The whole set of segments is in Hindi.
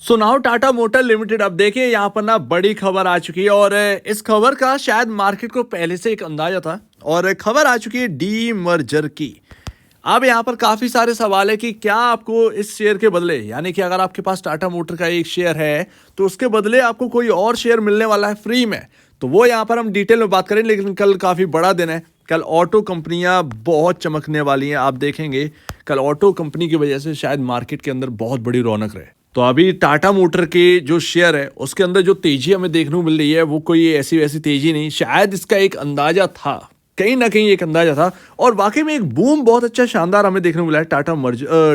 So now Tata motor limited, अब देखिए यहाँ पर ना बड़ी खबर आ चुकी है और इस खबर का शायद मार्केट को पहले से एक अंदाजा था और खबर आ चुकी है डी मर्जर की। अब यहाँ पर काफी सारे सवाल है कि क्या आपको इस शेयर के बदले, यानी कि अगर आपके पास टाटा मोटर का एक शेयर है तो उसके बदले आपको कोई और शेयर मिलने वाला है फ्री में। तो वो यहाँ पर हम डिटेल में बात करें, लेकिन कल काफी बड़ा दिन है। कल ऑटो कंपनियां बहुत चमकने वाली हैं। आप देखेंगे कल ऑटो कंपनी की वजह से शायद मार्केट के अंदर बहुत बड़ी रौनक रहे। तो अभी टाटा मोटर के जो शेयर है उसके अंदर जो तेजी हमें देखने को मिल रही है वो कोई ऐसी वैसी तेजी नहीं, शायद इसका एक अंदाजा था, कहीं ना कहीं एक अंदाजा था और वाकई में एक बूम बहुत अच्छा शानदार हमें देखने को मिला है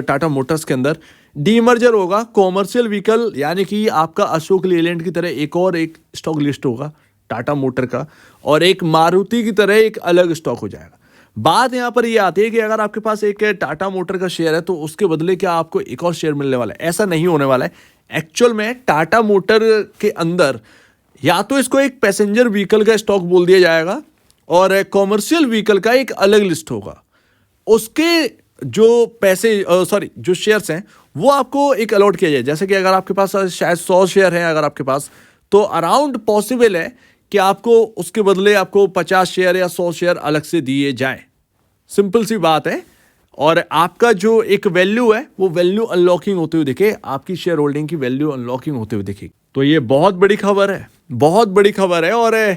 टाटा मोटर्स के अंदर। डीमर्जर होगा, कॉमर्शियल व्हीकल यानी कि आपका अशोक लेलैंड की तरह एक स्टॉक लिस्ट होगा टाटा मोटर का, और एक मारुति की तरह एक अलग स्टॉक हो जाएगा। बात यहाँ पर ये आती है कि अगर आपके पास एक टाटा मोटर का शेयर है तो उसके बदले क्या आपको एक और शेयर मिलने वाला है? ऐसा नहीं होने वाला है। एक्चुअल में टाटा मोटर के अंदर या तो इसको एक पैसेंजर व्हीकल का स्टॉक बोल दिया जाएगा और कॉमर्शियल व्हीकल का एक अलग लिस्ट होगा। उसके जो शेयर्स हैं वो आपको एक अलॉट किया जाए। जैसे कि अगर आपके पास शायद 100 शेयर हैं अगर आपके पास, तो अराउंड पॉसिबल है कि आपको उसके बदले आपको 50 शेयर या 100 शेयर अलग से दिए जाएं। सिंपल सी बात है। और आपका जो एक वैल्यू है वो वैल्यू अनलॉकिंग होते हुए दिखे, आपकी शेयर होल्डिंग की वैल्यू अनलॉकिंग होते हुए दिखे। तो ये बहुत बड़ी खबर है, बहुत बड़ी खबर है। और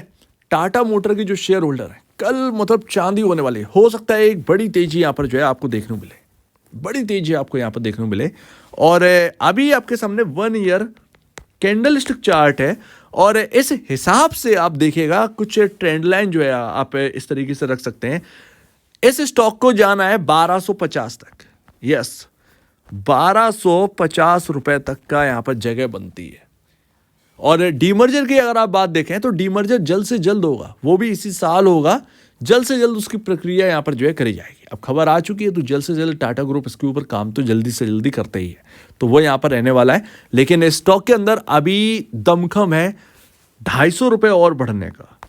टाटा मोटर की जो शेयर होल्डर है कल मतलब चांदी होने वाली है। हो सकता है एक बड़ी तेजी यहाँ पर जो है आपको देखने को मिले, बड़ी तेजी आपको यहाँ पर देखने को मिले। और अभी आपके सामने 1 ईयर कैंडल स्टिक चार्ट है और इस हिसाब से आप देखिएगा कुछ ट्रेंड लाइन जो है आप इस तरीके से रख सकते हैं। इस स्टॉक को जाना है 1250 तक। यस, 1250 रुपए तक का यहां पर जगह बनती है। और डीमर्जर की अगर आप बात देखें तो डीमर्जर जल्द से जल्द होगा, वो भी इसी साल होगा। जल्द से जल्द उसकी प्रक्रिया यहां पर जो है करी जाएगी। अब खबर आ चुकी है तो जल्द से जल्द टाटा ग्रुप इसके ऊपर काम तो जल्दी से जल्दी करते ही है, तो वो यहां पर रहने वाला है। लेकिन इस स्टॉक के अंदर अभी दमखम है 250 रुपए और बढ़ने का,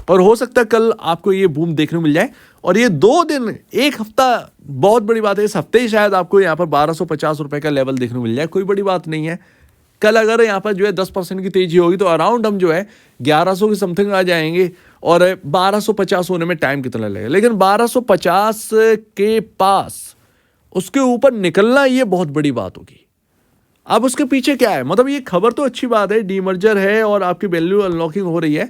और हो सकता है कल आपको ये बूम देखने को मिल जाए। और ये 2 दिन, एक हफ्ता बहुत बड़ी बात है। इस हफ्ते ही शायद आपको यहाँ पर 1250 रुपए का लेवल देखने को मिल जाए, कोई बड़ी बात नहीं है। कल अगर यहाँ पर जो है 10% की तेजी होगी तो अराउंड हम जो है 1100 की समथिंग आ जाएंगे। और 1250 होने में टाइम कितना लगेगा, लेकिन 1250 के पास उसके ऊपर निकलना ये बहुत बड़ी बात होगी। अब उसके पीछे क्या है, मतलब ये खबर तो अच्छी बात है, डीमर्जर है और आपकी वैल्यू अनलॉकिंग हो रही है।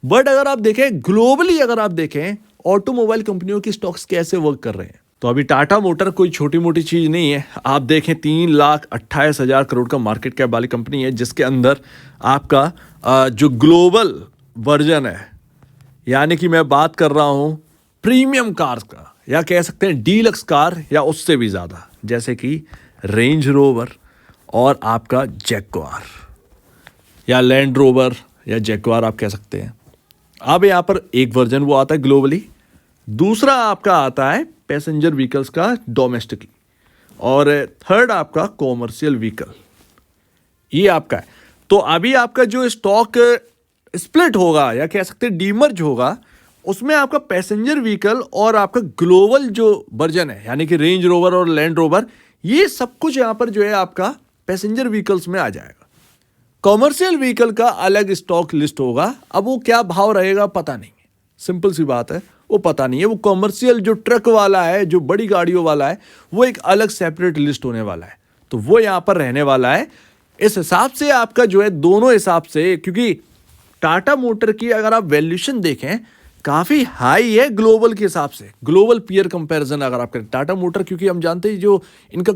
बट अगर आप देखें ग्लोबली, अगर आप देखें ऑटोमोबाइल कंपनियों की स्टॉक्स कैसे वर्क कर रहे हैं, तो अभी टाटा मोटर कोई छोटी मोटी चीज नहीं है। आप देखें 3,28,000 करोड़ का मार्केट कैप वाली कंपनी है, जिसके अंदर आपका जो ग्लोबल वर्जन है, यानी कि मैं बात कर रहा हूं प्रीमियम कार्स का, या कह सकते हैं डीलक्स कार या उससे भी ज्यादा, जैसे कि रेंज रोवर और आपका जैगुआर या लैंड रोवर या जैगुआर आप कह सकते हैं। अब यहाँ पर एक वर्जन वो आता है ग्लोबली, दूसरा आपका आता है पैसेंजर व्हीकल्स का डोमेस्टिकली, और थर्ड आपका कॉमर्शियल व्हीकल, ये आपका है। तो अभी आपका जो स्टॉक स्प्लिट होगा या कह सकते हैं डीमर्ज होगा, उसमें आपका पैसेंजर व्हीकल और आपका ग्लोबल जो वर्जन है यानी कि रेंज रोवर और लैंड रोवर, ये सब कुछ यहाँ पर जो है आपका पैसेंजर व्हीकल्स में आ जाएगा। कॉमर्शियल व्हीकल का अलग स्टॉक लिस्ट होगा। अब वो क्या भाव रहेगा पता नहीं है, सिंपल सी बात है, वो पता नहीं है। वो कॉमर्शियल जो ट्रक वाला है, जो बड़ी गाड़ियों वाला है, वो एक अलग सेपरेट लिस्ट होने वाला है, तो वो यहाँ पर रहने वाला है। इस हिसाब से आपका जो है दोनों हिसाब से, क्योंकि टाटा मोटर की अगर आप वैल्यूएशन देखें काफी हाई है ग्लोबल के हिसाब से, ग्लोबल पीयर कंपैरिजन अगर आप करें टाटा मोटर, क्योंकि हम जानते हैं जो इनका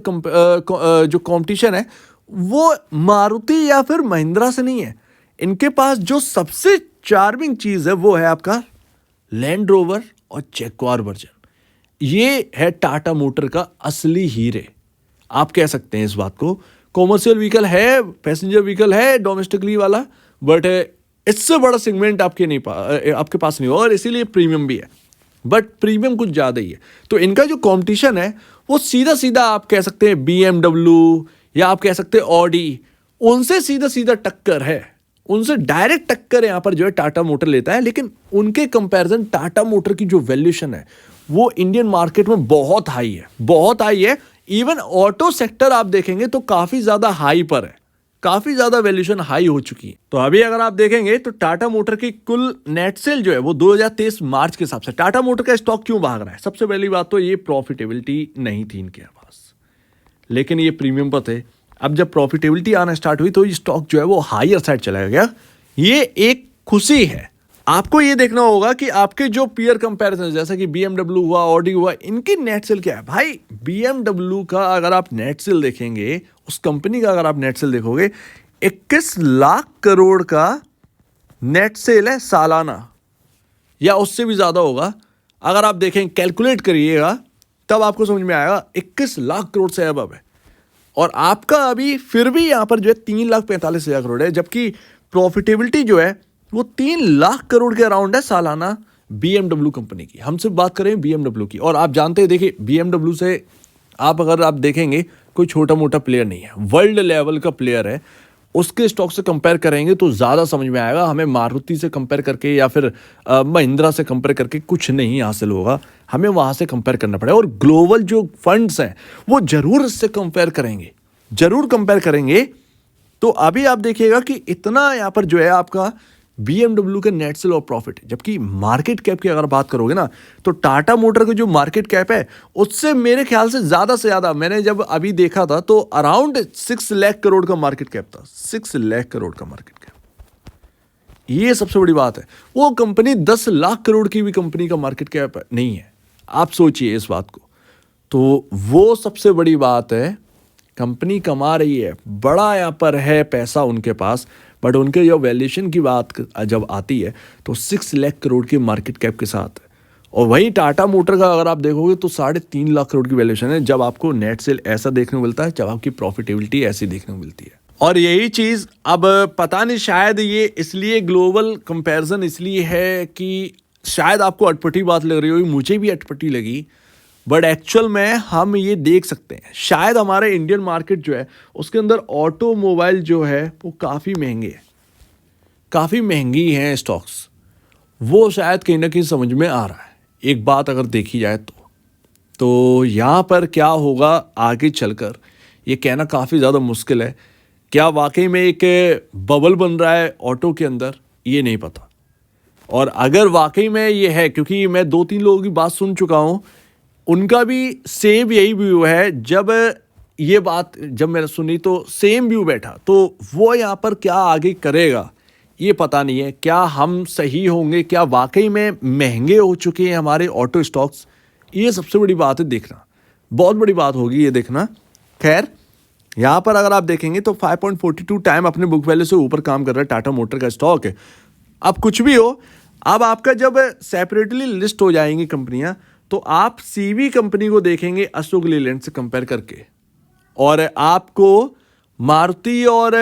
जो कंपटीशन है वो मारुति या फिर महिंद्रा से नहीं है। इनके पास जो सबसे चार्मिंग चीज है वो है आपका लैंड रोवर और जैगुआर वर्जन। ये है टाटा मोटर का असली हीरे, आप कह सकते हैं इस बात को। कॉमर्शियल व्हीकल है, पैसेंजर व्हीकल है डोमेस्टिकली वाला, बट इससे बड़ा सेगमेंट आपके पास नहीं होगा, और इसीलिए प्रीमियम भी है, बट प्रीमियम कुछ ज़्यादा ही है। तो इनका जो कंपटीशन है वो सीधा सीधा आप कह सकते हैं BMW या आप कह सकते हैं ऑडी, उनसे सीधा सीधा टक्कर है, उनसे डायरेक्ट टक्कर यहाँ पर जो है टाटा मोटर लेता है। लेकिन उनके कंपैरिजन टाटा मोटर की जो वैल्यूएशन है वो इंडियन मार्केट में बहुत हाई है, बहुत हाई है। इवन ऑटो सेक्टर आप देखेंगे तो काफ़ी ज़्यादा हाई पर है, काफी ज्यादा वैल्यूएशन हाई हो चुकी है। तो अभी अगर आप देखेंगे तो टाटा मोटर की कुल नेट सेल जो है वो 2023 मार्च के हिसाब से टाटा मोटर का स्टॉक क्यों भाग रहा है? सबसे पहली बात तो ये प्रॉफिटेबिलिटी नहीं थी इनके पास, लेकिन ये प्रीमियम पर थे। अब जब प्रॉफिटेबिलिटी आना स्टार्ट हुई तो ये स्टॉक जो है वो हायर साइड चला गया। ये एक खुशी है। आपको ये देखना होगा कि आपके जो पीयर कंपैरिजन जैसा कि BMW हुआ, ऑडी हुआ, इनकी नेट सेल क्या है। भाई BMW का अगर आप नेट सेल देखेंगे, उस कंपनी का अगर आप नेट सेल देखोगे, 21 लाख करोड़ का नेट सेल है सालाना, या उससे भी ज्यादा होगा। अगर आप देखें, कैलकुलेट करिएगा, तब आपको समझ में आएगा 21 लाख करोड़ से अब है। और आपका अभी फिर भी यहां पर जो है 3,45,000 करोड़ है, जबकि प्रॉफिटेबिलिटी जो है वो 3 लाख करोड़ के अराउंड है सालाना BMW कंपनी की। हम सिर्फ बात करें BMW की। और आप जानते हैं, देखिए BMW से अगर आप देखेंगे, कोई छोटा मोटा प्लेयर नहीं है, वर्ल्ड लेवल का प्लेयर है। उसके स्टॉक से कंपेयर करेंगे तो ज़्यादा समझ में आएगा। हमें मारुति से कंपेयर करके या फिर महिंद्रा से कंपेयर करके कुछ नहीं हासिल होगा, हमें वहाँ से कंपेयर करना पड़ेगा। और ग्लोबल जो फंड्स हैं वो ज़रूर इससे कंपेयर करेंगे, ज़रूर कंपेयर करेंगे। तो अभी आप देखिएगा कि इतना यहाँ पर जो है आपका BMW का नेट सेल और प्रॉफिट, जबकि मार्केट कैप की अगर बात करोगे ना, तो टाटा मोटर का जो मार्केट कैप है उससे मेरे ख्याल से ज़्यादा, मैंने जब अभी देखा था तो अराउंड 6 लाख करोड़ का मार्केट कैप था। 6 लाख करोड़ का मार्केट कैप, ये सबसे बड़ी बात है। वो कंपनी 10 लाख करोड़ की भी कंपनी का मार्केट कैप नहीं है। आप सोचिए इस बात को। तो वो सबसे बड़ी बात है। कंपनी कमा रही है, बड़ा यहाँ पर है पैसा उनके पास, बट उनके जो वैल्यूएशन की बात जब आती है तो 6 लाख करोड़ की मार्केट कैप के साथ है। और वहीं टाटा मोटर का अगर आप देखोगे तो 3.5 लाख करोड़ की वैल्यूएशन है, जब आपको नेट सेल ऐसा देखने को मिलता है, जब आपकी प्रॉफिटेबिलिटी ऐसी देखने को मिलती है। और यही चीज़ अब पता नहीं, शायद ये इसलिए ग्लोबल कंपैरिजन इसलिए है कि शायद आपको अटपटी बात लग रही होगी, मुझे भी अटपटी लगी, बट एक्चुअल में हम ये देख सकते हैं, शायद हमारे इंडियन मार्केट जो है उसके अंदर ऑटोमोबाइल जो है वो काफ़ी महंगे है, काफ़ी महंगी हैं स्टॉक्स। वो शायद कहीं ना कहीं समझ में आ रहा है, एक बात अगर देखी जाए तो यहाँ पर क्या होगा आगे चलकर ये कहना काफ़ी ज़्यादा मुश्किल है। क्या वाकई में एक बबल बन रहा है ऑटो के अंदर, ये नहीं पता। और अगर वाकई में ये है, क्योंकि मैं 2-3 लोगों की बात सुन चुका हूँ, उनका भी सेम यही व्यू है। जब ये बात जब मैंने सुनी तो सेम व्यू बैठा, तो वो यहाँ पर क्या आगे करेगा ये पता नहीं है। क्या हम सही होंगे, क्या वाकई में महंगे हो चुके हैं हमारे ऑटो स्टॉक्स, ये सबसे बड़ी बात है देखना, बहुत बड़ी बात होगी ये देखना। खैर, यहाँ पर अगर आप देखेंगे तो 5.42 टाइम अपने बुक वैल्यू से ऊपर काम कर रहा है टाटा मोटर का स्टॉक है। अब कुछ भी हो, अब आपका जब सेपरेटली लिस्ट हो जाएंगी कंपनियां, तो आप सीवी कंपनी को देखेंगे अशोक लीलैंड से कंपेयर करके, और आपको मारुति और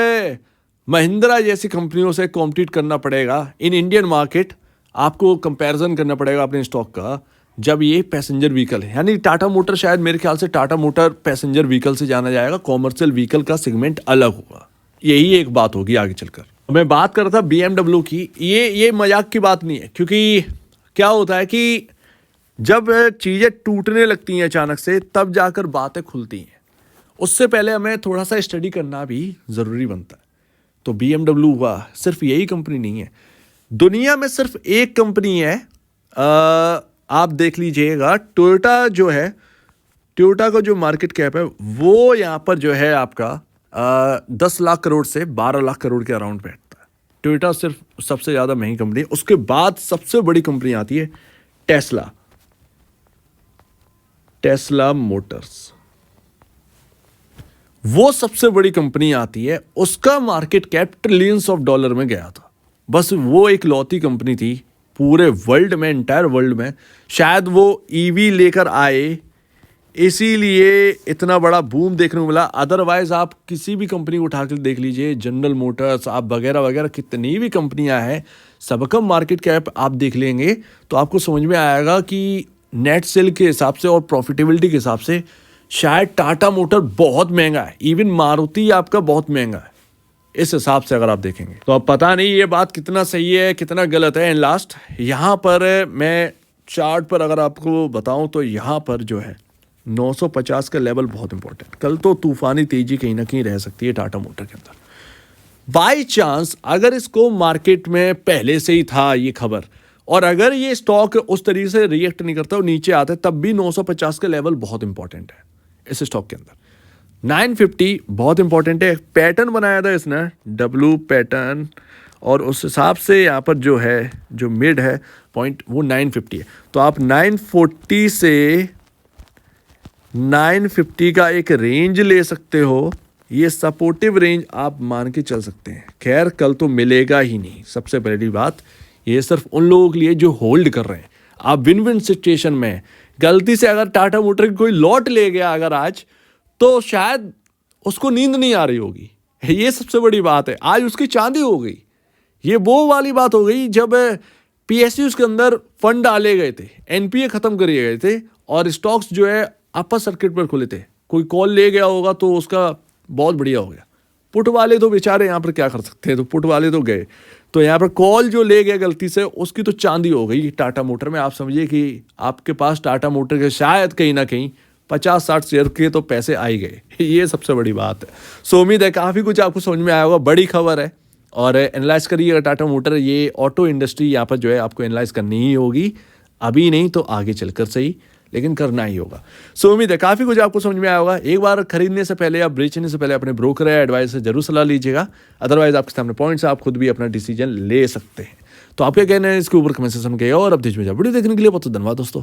महिंद्रा जैसी कंपनियों से कॉम्पीट करना पड़ेगा इन इंडियन मार्केट। आपको कंपैरिजन करना पड़ेगा अपने स्टॉक का, जब ये पैसेंजर व्हीकल है। यानी टाटा मोटर, शायद मेरे ख्याल से टाटा मोटर पैसेंजर व्हीकल से जाना जाएगा, कॉमर्शियल व्हीकल का सेगमेंट अलग होगा। यही एक बात होगी आगे चलकर। मैं बात कर रहा था BMW की, ये मजाक की बात नहीं है, क्योंकि क्या होता है कि जब चीज़ें टूटने लगती हैं अचानक से, तब जाकर बातें खुलती हैं। उससे पहले हमें थोड़ा सा स्टडी करना भी ज़रूरी बनता है। तो BMW हुआ, सिर्फ यही कंपनी नहीं है, दुनिया में सिर्फ एक कंपनी है, आप देख लीजिएगा, टोयोटा जो है, टोयोटा का जो मार्केट कैप है वो यहाँ पर जो है आपका 10 लाख करोड़ से 12 लाख करोड़ के अराउंड बैठता है। टोयोटा सिर्फ सबसे ज़्यादा महंगी कंपनी है। उसके बाद सबसे बड़ी कंपनी आती है टेस्ला मोटर्स, वो सबसे बड़ी कंपनी आती है। उसका market cap trillions of dollar में गया था। बस वो एक लौती कंपनी थी पूरे वर्ल्ड में, एंटायर वर्ल्ड में, शायद वो ईवी लेकर आए इसीलिए इतना बड़ा बूम देखने को मिला। अदरवाइज आप किसी भी कंपनी को उठा कर देख लीजिए, जनरल मोटर्स आप वगैरह वगैरह, कितनी भी कंपनियां हैं, सबका मार्केट कैप आप देख लेंगे तो आपको समझ में आएगा कि नेट सेल के हिसाब से और प्रॉफिटेबिलिटी के हिसाब से शायद टाटा मोटर बहुत महंगा है, इवन मारुति आपका बहुत महंगा है इस हिसाब से अगर आप देखेंगे। तो अब पता नहीं ये बात कितना सही है कितना गलत है। एंड लास्ट यहाँ पर मैं चार्ट पर अगर आपको बताऊं तो यहाँ पर जो है 950 का लेवल बहुत इंपॉर्टेंट। कल तो तूफानी तेजी कहीं ना कहीं रह सकती है टाटा मोटर के अंदर। बाय चांस अगर इसको मार्केट में पहले से ही था ये खबर, और अगर ये स्टॉक उस तरीके से रिएक्ट नहीं करता और नीचे आता है, तब भी 950 का लेवल बहुत इंपॉर्टेंट है इस स्टॉक के अंदर। 950 बहुत इंपॉर्टेंट है। पैटर्न बनाया था इसने, डब्लू पैटर्न, और उस हिसाब से यहाँ पर जो है, जो मिड है पॉइंट, वो 950 है। तो आप 940 से 950 का एक रेंज ले सकते हो। ये सपोर्टिव रेंज आप मान के चल सकते हैं। खैर कल तो मिलेगा ही नहीं, सबसे पहली बात। ये सिर्फ उन लोगों के लिए जो होल्ड कर रहे हैं। आप विन विन सिचुएशन में, गलती से अगर टाटा मोटर की कोई लॉट ले गया अगर आज, तो शायद उसको नींद नहीं आ रही होगी। ये सबसे बड़ी बात है। आज उसकी चांदी हो गई। ये वो वाली बात हो गई जब पीएसयूज के अंदर फंड डाले गए थे, एनपीए खत्म करे गए थे, और स्टॉक्स जो है अपर सर्किट पर खुले थे। कोई कॉल ले गया होगा तो उसका बहुत बढ़िया हो गया। पुट वाले तो बेचारे यहाँ पर क्या कर सकते हैं, तो पुट वाले तो गए। तो यहाँ पर कॉल जो ले गया गलती से, उसकी तो चांदी हो गई टाटा मोटर में। आप समझिए कि आपके पास टाटा मोटर के शायद कहीं ना कहीं 50-60 शेयर के तो पैसे आ ही गए। ये सबसे बड़ी बात है। सो उम्मीद है काफ़ी कुछ आपको समझ में आया होगा। बड़ी खबर है, और एनालाइज करिएगा टाटा मोटर। ये ऑटो इंडस्ट्री यहाँ पर जो है आपको एनालाइज करनी ही होगी, अभी नहीं तो आगे चलकर सही, लेकिन करना ही होगा। सो उम्मीद है काफ़ी कुछ आपको समझ में आया होगा। एक बार खरीदने से पहले या बेचने से पहले अपने ब्रोकर या एडवाइस से जरूर सलाह लीजिएगा। अदरवाइज आपके सामने पॉइंट्स, आप खुद भी अपना डिसीजन ले सकते हैं। तो आप क्या कहना है इसके ऊपर कमेंट सेक्शन में कहिए, और अब देश में वीडियो देखने के लिए बहुत धन्यवाद दोस्तों।